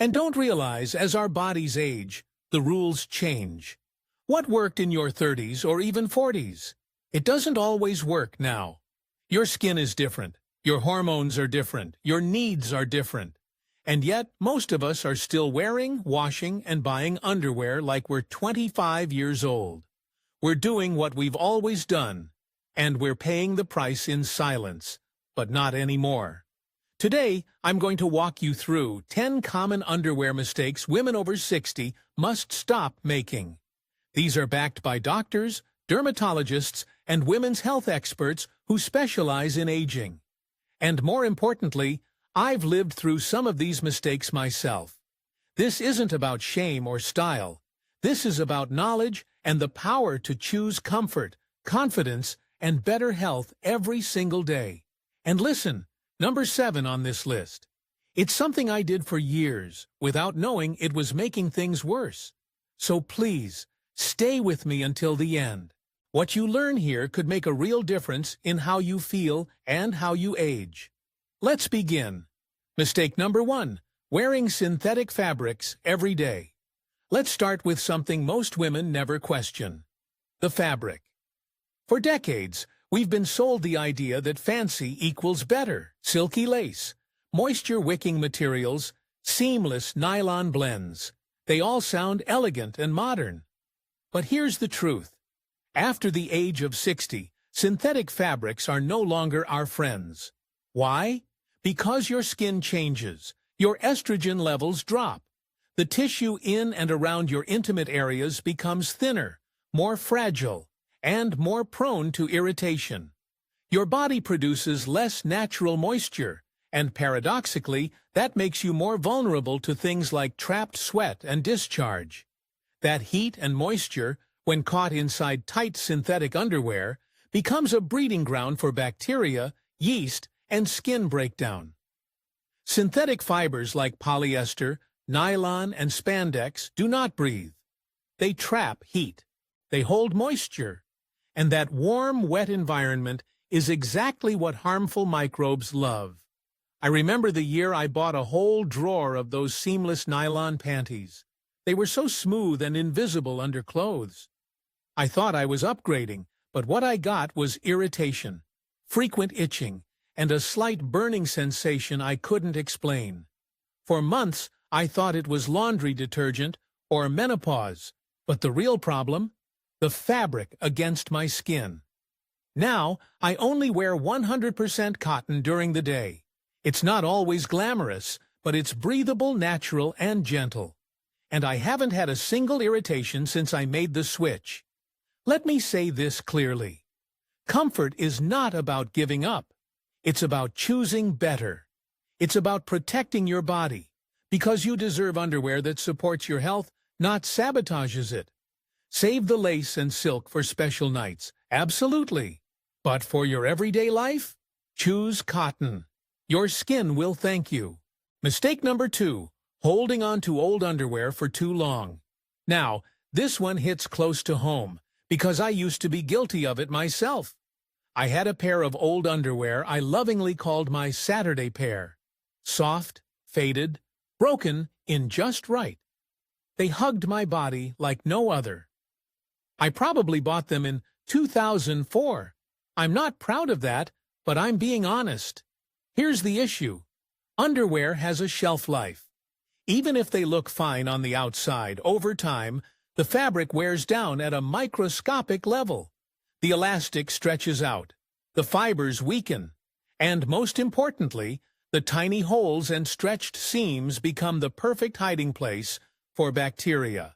And don't realize, as our bodies age, the rules change. What worked in your 30s or even 40s? It doesn't always work now. Your skin is different, your hormones are different, your needs are different. And yet, most of us are still wearing, washing, and buying underwear like we're 25 years old. We're doing what we've always done, and we're paying the price in silence, but not anymore. Today, I'm going to walk you through 10 common underwear mistakes women over 60 must stop making. These are backed by doctors, dermatologists, and women's health experts who specialize in aging. And more importantly, I've lived through some of these mistakes myself. This isn't about shame or style. This is about knowledge and the power to choose comfort, confidence, and better health every single day. And listen, number 7 on this list. It's something I did for years without knowing it was making things worse. So please, stay with me until the end. What you learn here could make a real difference in how you feel and how you age. Let's begin. Mistake number 1, wearing synthetic fabrics every day. Let's start with something most women never question: the fabric. For decades, we've been sold the idea that fancy equals better: silky lace, moisture-wicking materials, seamless nylon blends. They all sound elegant and modern. But here's the truth. After the age of 60, synthetic fabrics are no longer our friends. Why? Because your skin changes, your estrogen levels drop. The tissue in and around your intimate areas becomes thinner, more fragile, and more prone to irritation. Your body produces less natural moisture, and paradoxically, that makes you more vulnerable to things like trapped sweat and discharge. That heat and moisture, when caught inside tight synthetic underwear, becomes a breeding ground for bacteria, yeast, and skin breakdown. Synthetic fibers like polyester, nylon, and spandex do not breathe. They trap heat. They hold moisture. And that warm, wet environment is exactly what harmful microbes love. I remember the year I bought a whole drawer of those seamless nylon panties. They were so smooth and invisible under clothes. I thought I was upgrading, but what I got was irritation, frequent itching, and a slight burning sensation I couldn't explain. For months, I thought it was laundry detergent or menopause, but the real problem? The fabric against my skin. Now, I only wear 100% cotton during the day. It's not always glamorous, but it's breathable, natural, and gentle. And I haven't had a single irritation since I made the switch. Let me say this clearly. Comfort is not about giving up. It's about choosing better. It's about protecting your body, because you deserve underwear that supports your health, not sabotages it. Save the lace and silk for special nights, absolutely. But for your everyday life, choose cotton. Your skin will thank you. Mistake number 2, holding on to old underwear for too long. Now, this one hits close to home, because I used to be guilty of it myself. I had a pair of old underwear I lovingly called my Saturday pair. Soft, faded, broken in just right. They hugged my body like no other. I probably bought them in 2004. I'm not proud of that, but I'm being honest. Here's the issue. Underwear has a shelf life. Even if they look fine on the outside, over time, the fabric wears down at a microscopic level. The elastic stretches out, the fibers weaken, and most importantly, the tiny holes and stretched seams become the perfect hiding place for bacteria.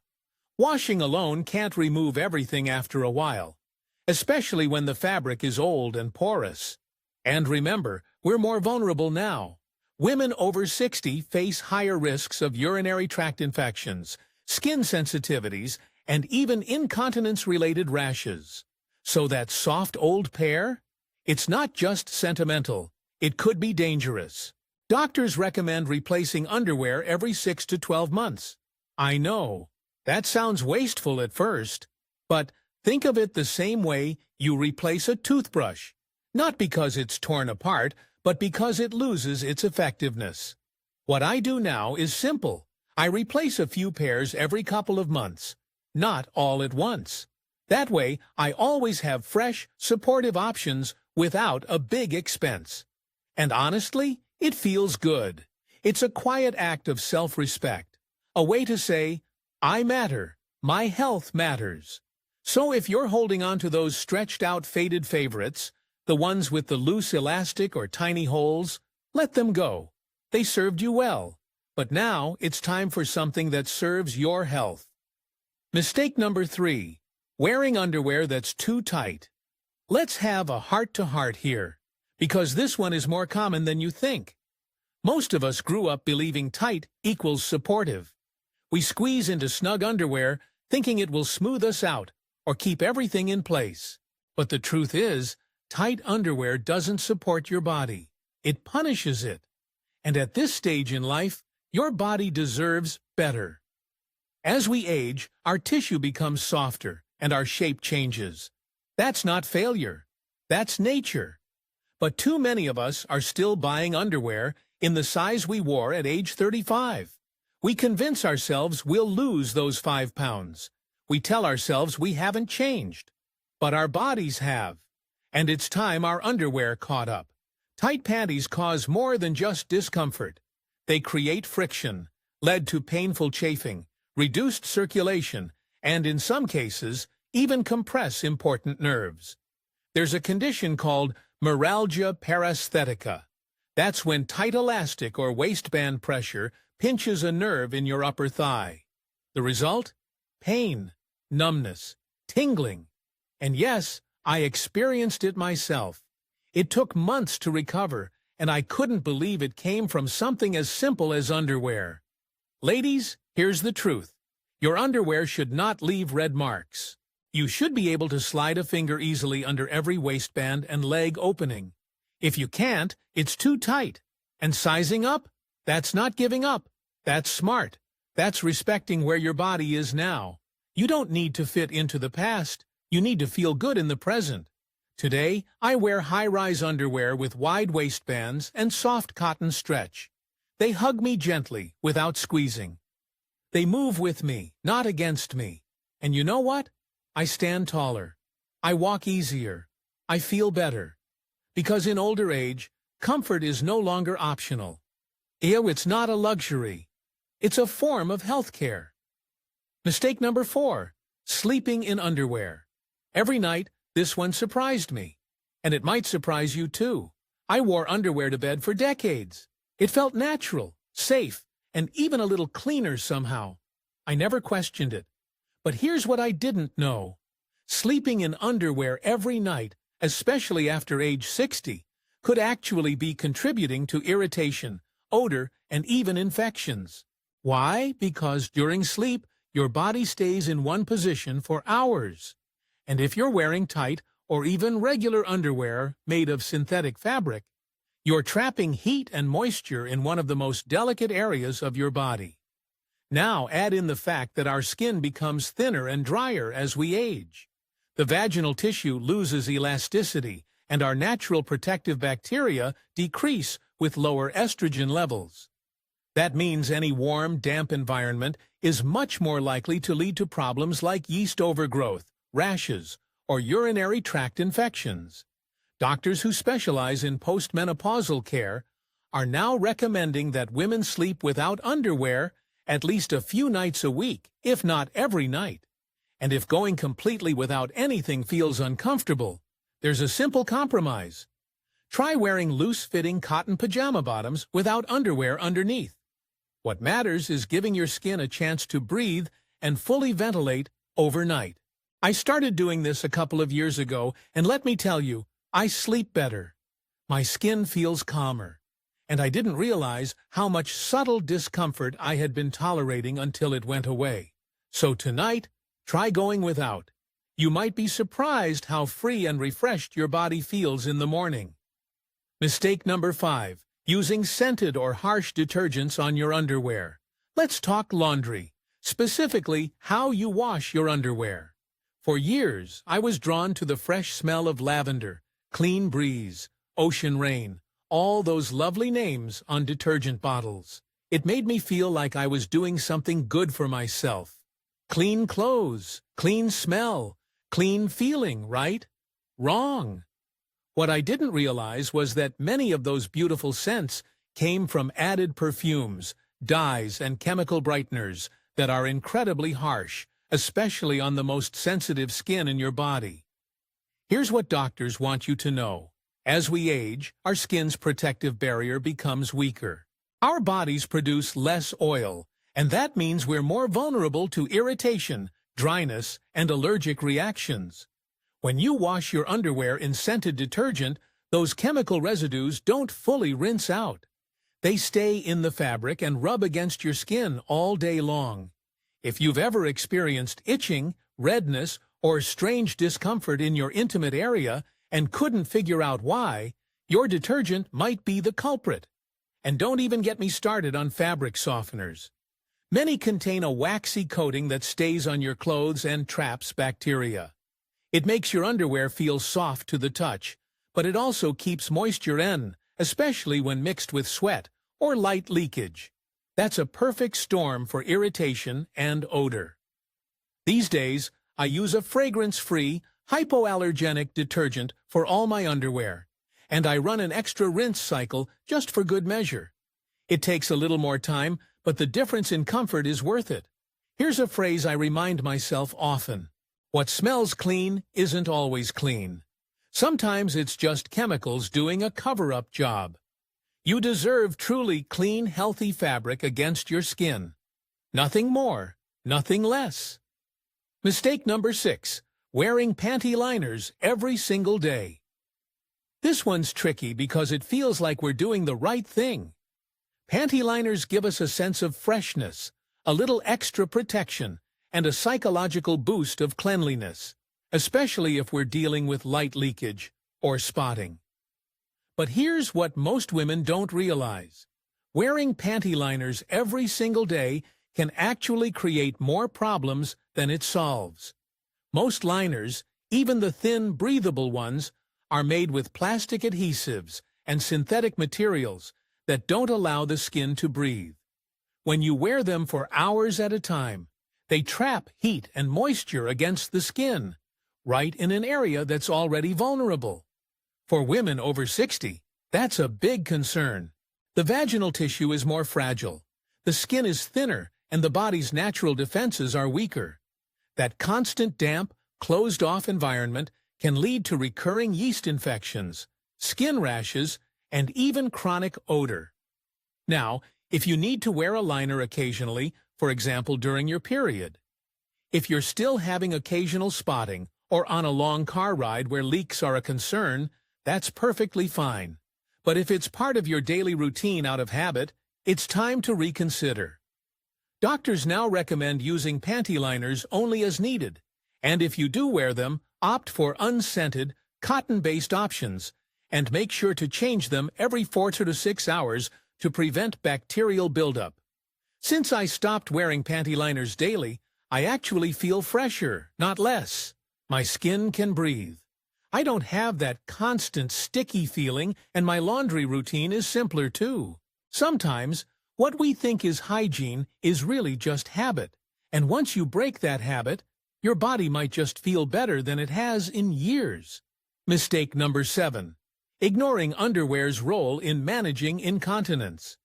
Washing alone can't remove everything after a while, especially when the fabric is old and porous. And remember, we're more vulnerable now. Women over 60 face higher risks of urinary tract infections, skin sensitivities, and even incontinence-related rashes. So that soft old pair? It's not just sentimental. It could be dangerous. Doctors recommend replacing underwear every 6 to 12 months. I know, that sounds wasteful at first, but think of it the same way you replace a toothbrush. Not because it's torn apart, but because it loses its effectiveness. What I do now is simple. I replace a few pairs every couple of months, not all at once. That way, I always have fresh, supportive options without a big expense. And honestly, it feels good. It's a quiet act of self-respect, a way to say, I matter, my health matters. So if you're holding on to those stretched-out faded favorites, the ones with the loose elastic or tiny holes, let them go. They served you well. But now it's time for something that serves your health. Mistake number 3. Wearing underwear that's too tight. Let's have a heart-to-heart here, because this one is more common than you think. Most of us grew up believing tight equals supportive. We squeeze into snug underwear thinking it will smooth us out or keep everything in place. But the truth is, tight underwear doesn't support your body. It punishes it. And at this stage in life, your body deserves better. As we age, our tissue becomes softer and our shape changes. That's not failure. That's nature. But too many of us are still buying underwear in the size we wore at age 35. We convince ourselves we'll lose those 5 pounds. We tell ourselves we haven't changed. But our bodies have. And it's time our underwear caught up. Tight panties cause more than just discomfort. They create friction, lead to painful chafing, reduced circulation, and in some cases, even compress important nerves. There's a condition called meralgia paresthetica. That's when tight elastic or waistband pressure pinches a nerve in your upper thigh. The result? Pain, numbness, tingling. And yes, I experienced it myself. It took months to recover, and I couldn't believe it came from something as simple as underwear. Ladies, here's the truth. Your underwear should not leave red marks. You should be able to slide a finger easily under every waistband and leg opening. If you can't, it's too tight. And sizing up? That's not giving up. That's smart. That's respecting where your body is now. You don't need to fit into the past. You need to feel good in the present. Today, I wear high-rise underwear with wide waistbands and soft cotton stretch. They hug me gently, without squeezing. They move with me, not against me. And you know what? I stand taller. I walk easier. I feel better. Because in older age, comfort is no longer optional. It's not a luxury. It's a form of health care. Mistake number 4. Sleeping in underwear. Every night, this one surprised me. And it might surprise you too. I wore underwear to bed for decades. It felt natural, safe, and even a little cleaner somehow. I never questioned it. But here's what I didn't know. Sleeping in underwear every night, especially after age 60, could actually be contributing to irritation, odor, and even infections. Why? Because during sleep, your body stays in one position for hours. And if you're wearing tight or even regular underwear made of synthetic fabric, you're trapping heat and moisture in one of the most delicate areas of your body. Now add in the fact that our skin becomes thinner and drier as we age. The vaginal tissue loses elasticity, and our natural protective bacteria decrease with lower estrogen levels. That means any warm, damp environment is much more likely to lead to problems like yeast overgrowth, rashes, or urinary tract infections. Doctors who specialize in postmenopausal care are now recommending that women sleep without underwear at least a few nights a week, if not every night. And if going completely without anything feels uncomfortable, there's a simple compromise. Try wearing loose-fitting cotton pajama bottoms without underwear underneath. What matters is giving your skin a chance to breathe and fully ventilate overnight. I started doing this a couple of years ago, and let me tell you, I sleep better. My skin feels calmer. And I didn't realize how much subtle discomfort I had been tolerating until it went away. So tonight, try going without. You might be surprised how free and refreshed your body feels in the morning. Mistake number 5. Using scented or harsh detergents on your underwear. Let's talk laundry, specifically how you wash your underwear. For years, I was drawn to the fresh smell of lavender, clean breeze, ocean rain, all those lovely names on detergent bottles. It made me feel like I was doing something good for myself. Clean clothes, clean smell, clean feeling, right? Wrong. What I didn't realize was that many of those beautiful scents came from added perfumes, dyes, and chemical brighteners that are incredibly harsh, especially on the most sensitive skin in your body. Here's what doctors want you to know. As we age, our skin's protective barrier becomes weaker. Our bodies produce less oil, and that means we're more vulnerable to irritation, dryness, and allergic reactions. When you wash your underwear in scented detergent, those chemical residues don't fully rinse out. They stay in the fabric and rub against your skin all day long. If you've ever experienced itching, redness, or strange discomfort in your intimate area and couldn't figure out why, your detergent might be the culprit. And don't even get me started on fabric softeners. Many contain a waxy coating that stays on your clothes and traps bacteria. It makes your underwear feel soft to the touch, but it also keeps moisture in, especially when mixed with sweat or light leakage. That's a perfect storm for irritation and odor. These days, I use a fragrance-free, hypoallergenic detergent for all my underwear, and I run an extra rinse cycle just for good measure. It takes a little more time, but the difference in comfort is worth it. Here's a phrase I remind myself often. What smells clean isn't always clean. Sometimes it's just chemicals doing a cover-up job. You deserve truly clean, healthy fabric against your skin. Nothing more, nothing less. Mistake number 6. Wearing panty liners every single day. This one's tricky because it feels like we're doing the right thing. Panty liners give us a sense of freshness, a little extra protection, and a psychological boost of cleanliness, especially if we're dealing with light leakage or spotting. But here's what most women don't realize. Wearing panty liners every single day can actually create more problems than it solves. Most liners, even the thin, breathable ones, are made with plastic adhesives and synthetic materials that don't allow the skin to breathe. When you wear them for hours at a time, they trap heat and moisture against the skin, right in an area that's already vulnerable. For women over 60, that's a big concern. The vaginal tissue is more fragile. The skin is thinner, and the body's natural defenses are weaker. That constant damp, closed-off environment can lead to recurring yeast infections, skin rashes, and even chronic odor. Now, if you need to wear a liner occasionally, for example during your period, if you're still having occasional spotting or on a long car ride where leaks are a concern, that's perfectly fine. But if it's part of your daily routine out of habit, it's time to reconsider. Doctors now recommend using panty liners only as needed, and if you do wear them, opt for unscented, cotton-based options, and make sure to change them every 4 to 6 hours to prevent bacterial buildup. Since I stopped wearing panty liners daily, I actually feel fresher, not less. My skin can breathe. I don't have that constant sticky feeling, and my laundry routine is simpler too. Sometimes, what we think is hygiene is really just habit, and once you break that habit, your body might just feel better than it has in years. Mistake number 7. Ignoring underwear's role in managing incontinence.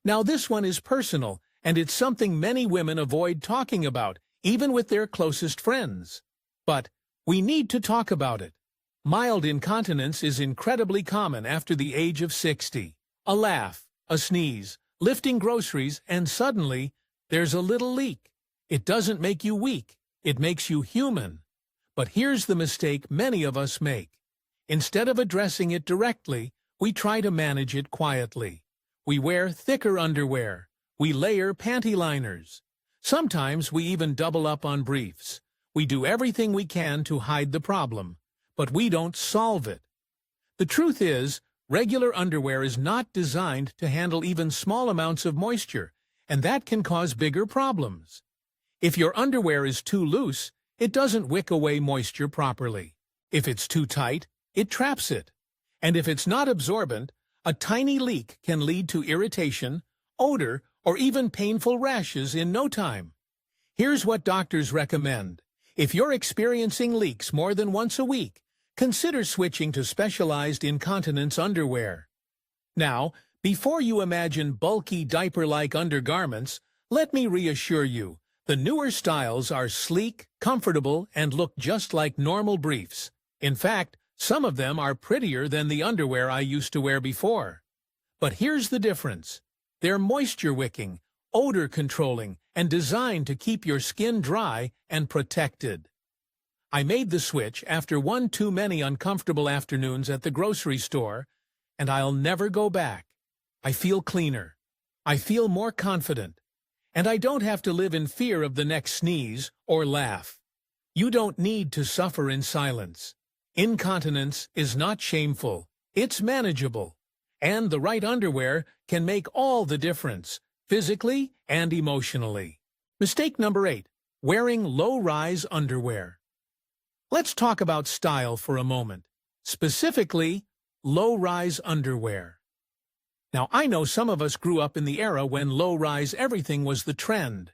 Now this one is personal, and it's something many women avoid talking about, even with their closest friends. But we need to talk about it. Mild incontinence is incredibly common after the age of 60. A laugh, a sneeze, lifting groceries, and suddenly, there's a little leak. It doesn't make you weak, it makes you human. But here's the mistake many of us make. Instead of addressing it directly, we try to manage it quietly. We wear thicker underwear. We layer panty liners. Sometimes we even double up on briefs. We do everything we can to hide the problem, but we don't solve it. The truth is, regular underwear is not designed to handle even small amounts of moisture, and that can cause bigger problems. If your underwear is too loose, it doesn't wick away moisture properly. If it's too tight, it traps it. And if it's not absorbent, a tiny leak can lead to irritation, odor, or even painful rashes in no time. Here's what doctors recommend. If you're experiencing leaks more than once a week, consider switching to specialized incontinence underwear. Now, before you imagine bulky diaper-like undergarments, let me reassure you, the newer styles are sleek, comfortable, and look just like normal briefs. In fact, some of them are prettier than the underwear I used to wear before. But here's the difference. They're moisture-wicking, odor-controlling, and designed to keep your skin dry and protected. I made the switch after one too many uncomfortable afternoons at the grocery store, and I'll never go back. I feel cleaner. I feel more confident. And I don't have to live in fear of the next sneeze or laugh. You don't need to suffer in silence. Incontinence is not shameful. It's manageable. And the right underwear can make all the difference, physically and emotionally. Mistake number 8. Wearing low-rise underwear. Let's talk about style for a moment. Specifically, low-rise underwear. Now, I know some of us grew up in the era when low-rise everything was the trend.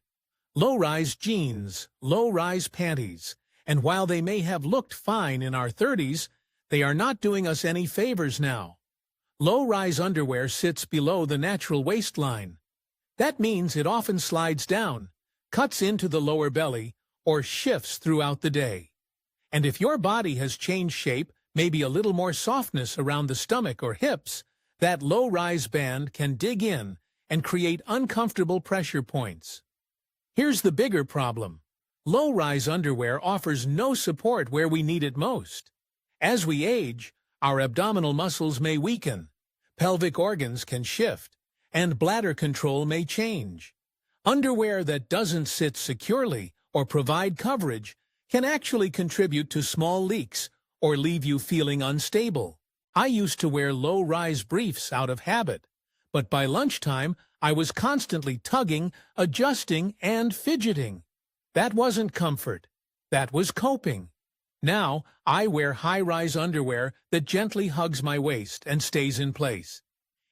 Low-rise jeans, low-rise panties, and while they may have looked fine in our 30s, they are not doing us any favors now. Low-rise underwear sits below the natural waistline. That means it often slides down, cuts into the lower belly, or shifts throughout the day. And if your body has changed shape, maybe a little more softness around the stomach or hips, that low-rise band can dig in and create uncomfortable pressure points. Here's the bigger problem. Low-rise underwear offers no support where we need it most. As we age, our abdominal muscles may weaken, pelvic organs can shift, and bladder control may change. Underwear that doesn't sit securely or provide coverage can actually contribute to small leaks or leave you feeling unstable. I used to wear low-rise briefs out of habit, but by lunchtime I was constantly tugging, adjusting, and fidgeting. That wasn't comfort. That was coping. Now, I wear high-rise underwear that gently hugs my waist and stays in place.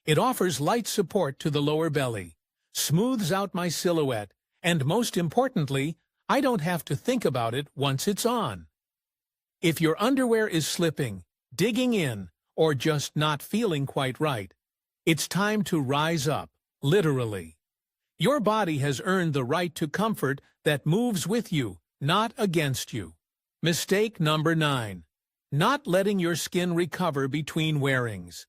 It offers light support to the lower belly, smooths out my silhouette, and most importantly, I don't have to think about it once it's on. If your underwear is slipping, digging in, or just not feeling quite right, it's time to rise up, literally. Your body has earned the right to comfort that moves with you, not against you. Mistake number 9. Not letting your skin recover between wearings.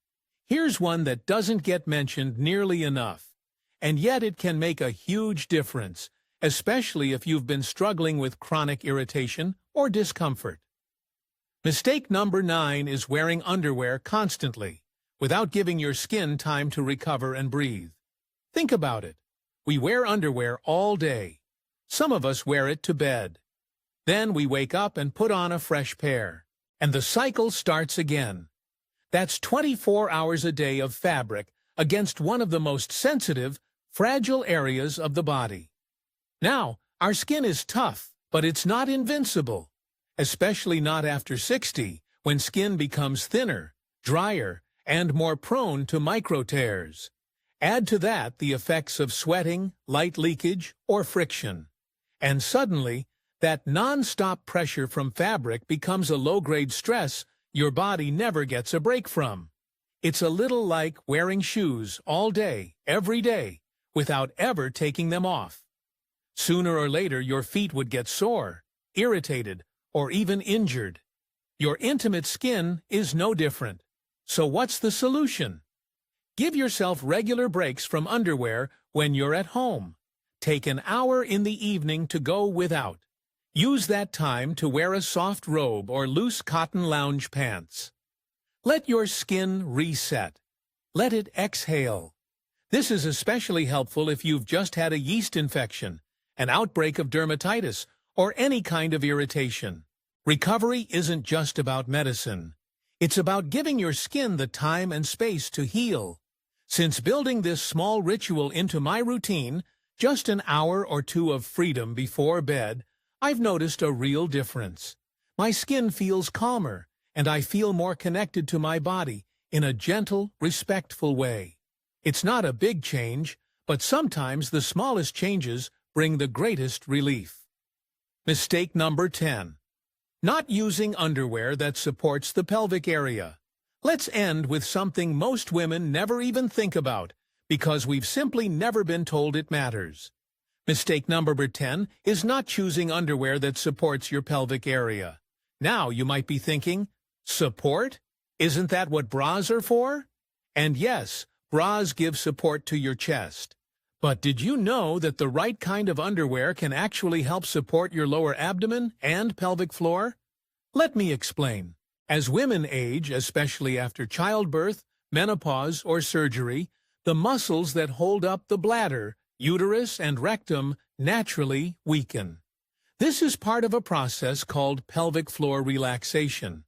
Here's one that doesn't get mentioned nearly enough, and yet it can make a huge difference, especially if you've been struggling with chronic irritation or discomfort. Mistake number 9 is wearing underwear constantly, without giving your skin time to recover and breathe. Think about it. We wear underwear all day. Some of us wear it to bed. Then we wake up and put on a fresh pair, and the cycle starts again. That's 24 hours a day of fabric against one of the most sensitive, fragile areas of the body. Now, our skin is tough, but it's not invincible. Especially not after 60, when skin becomes thinner, drier, and more prone to micro tears. Add to that the effects of sweating, light leakage, or friction. And suddenly, that non-stop pressure from fabric becomes a low-grade stress your body never gets a break from. It's a little like wearing shoes all day, every day, without ever taking them off. Sooner or later, your feet would get sore, irritated, or even injured. Your intimate skin is no different. So what's the solution? Give yourself regular breaks from underwear when you're at home. Take an hour in the evening to go without. Use that time to wear a soft robe or loose cotton lounge pants. Let your skin reset. Let it exhale. This is especially helpful if you've just had a yeast infection, an outbreak of dermatitis, or any kind of irritation. Recovery isn't just about medicine. It's about giving your skin the time and space to heal. Since building this small ritual into my routine, just an hour or two of freedom before bed, I've noticed a real difference. My skin feels calmer, and I feel more connected to my body in a gentle, respectful way. It's not a big change, but sometimes the smallest changes bring the greatest relief. Mistake number 10. Not using underwear that supports the pelvic area. Let's end with something most women never even think about, because we've simply never been told it matters. Mistake number 10 is not choosing underwear that supports your pelvic area. Now you might be thinking, support? Isn't that what bras are for? And yes, bras give support to your chest. But did you know that the right kind of underwear can actually help support your lower abdomen and pelvic floor? Let me explain. As women age, especially after childbirth, menopause, or surgery, the muscles that hold up the bladder, uterus, and rectum naturally weaken. This is part of a process called pelvic floor relaxation,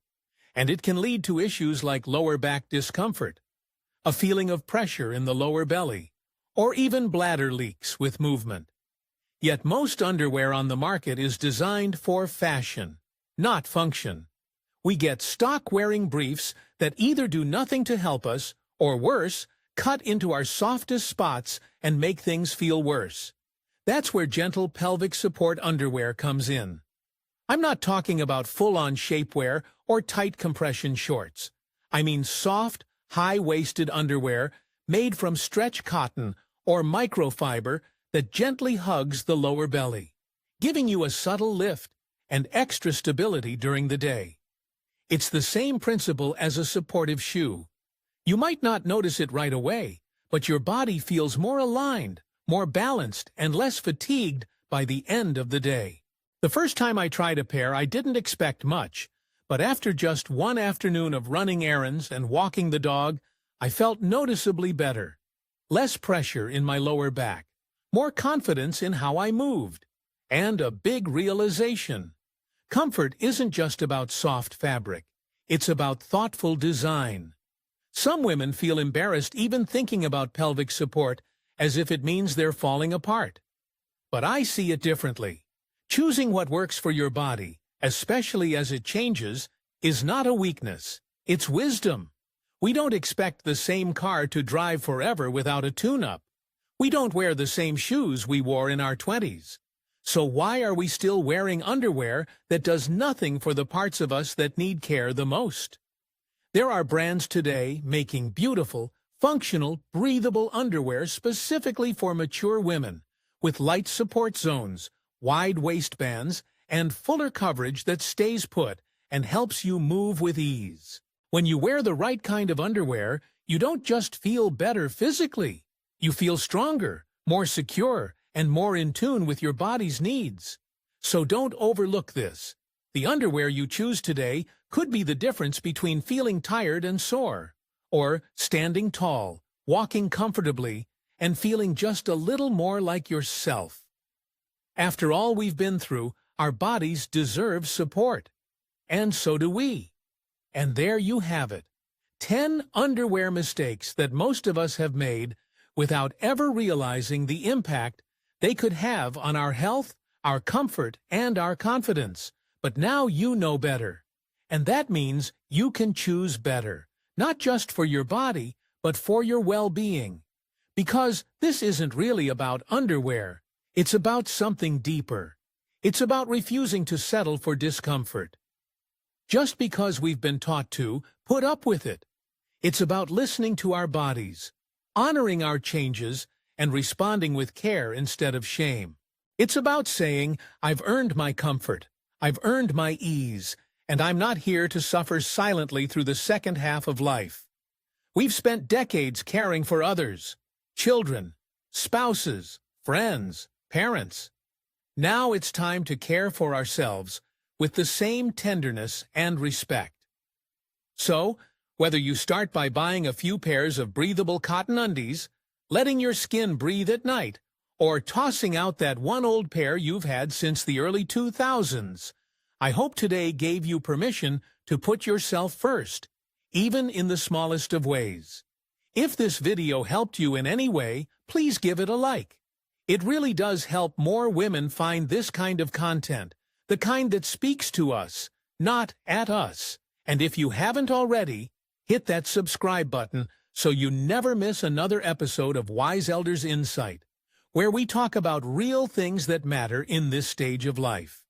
and it can lead to issues like lower back discomfort, a feeling of pressure in the lower belly, or even bladder leaks with movement. Yet most underwear on the market is designed for fashion, not function. We get stock-wearing briefs that either do nothing to help us, or worse, cut into our softest spots and make things feel worse. That's where gentle pelvic support underwear comes in. I'm not talking about full-on shapewear or tight compression shorts. I mean soft, high-waisted underwear made from stretch cotton or microfiber that gently hugs the lower belly, giving you a subtle lift and extra stability during the day. It's the same principle as a supportive shoe. You might not notice it right away, but your body feels more aligned, more balanced, and less fatigued by the end of the day. The first time I tried a pair, I didn't expect much, but after just one afternoon of running errands and walking the dog, I felt noticeably better. Less pressure in my lower back, more confidence in how I moved, and a big realization. Comfort isn't just about soft fabric. It's about thoughtful design. Some women feel embarrassed even thinking about pelvic support as if it means they're falling apart. But I see it differently. Choosing what works for your body, especially as it changes, is not a weakness. It's wisdom. We don't expect the same car to drive forever without a tune-up. We don't wear the same shoes we wore in our 20s. So why are we still wearing underwear that does nothing for the parts of us that need care the most? There are brands today making beautiful, functional, breathable underwear specifically for mature women, with light support zones, wide waistbands, and fuller coverage that stays put and helps you move with ease. When you wear the right kind of underwear, you don't just feel better physically. You feel stronger, more secure, and more in tune with your body's needs. So don't overlook this. The underwear you choose today could be the difference between feeling tired and sore, or standing tall, walking comfortably, and feeling just a little more like yourself. After all we've been through, our bodies deserve support. And so do we. And there you have it. 10 underwear mistakes that most of us have made without ever realizing the impact they could have on our health, our comfort, and our confidence. But now you know better. And that means you can choose better, not just for your body, but for your well-being. Because this isn't really about underwear. It's about something deeper. It's about refusing to settle for discomfort. Just because we've been taught to, put up with it. It's about listening to our bodies, honoring our changes, and responding with care instead of shame. It's about saying, I've earned my comfort, I've earned my ease, and I'm not here to suffer silently through the second half of life. We've spent decades caring for others, children, spouses, friends, parents. Now it's time to care for ourselves with the same tenderness and respect. So, whether you start by buying a few pairs of breathable cotton undies, letting your skin breathe at night, or tossing out that one old pair you've had since the early 2000s, I hope today gave you permission to put yourself first, even in the smallest of ways. If this video helped you in any way, please give it a like. It really does help more women find this kind of content, the kind that speaks to us, not at us. And if you haven't already, hit that subscribe button so you never miss another episode of Wise Elders Insight, where we talk about real things that matter in this stage of life.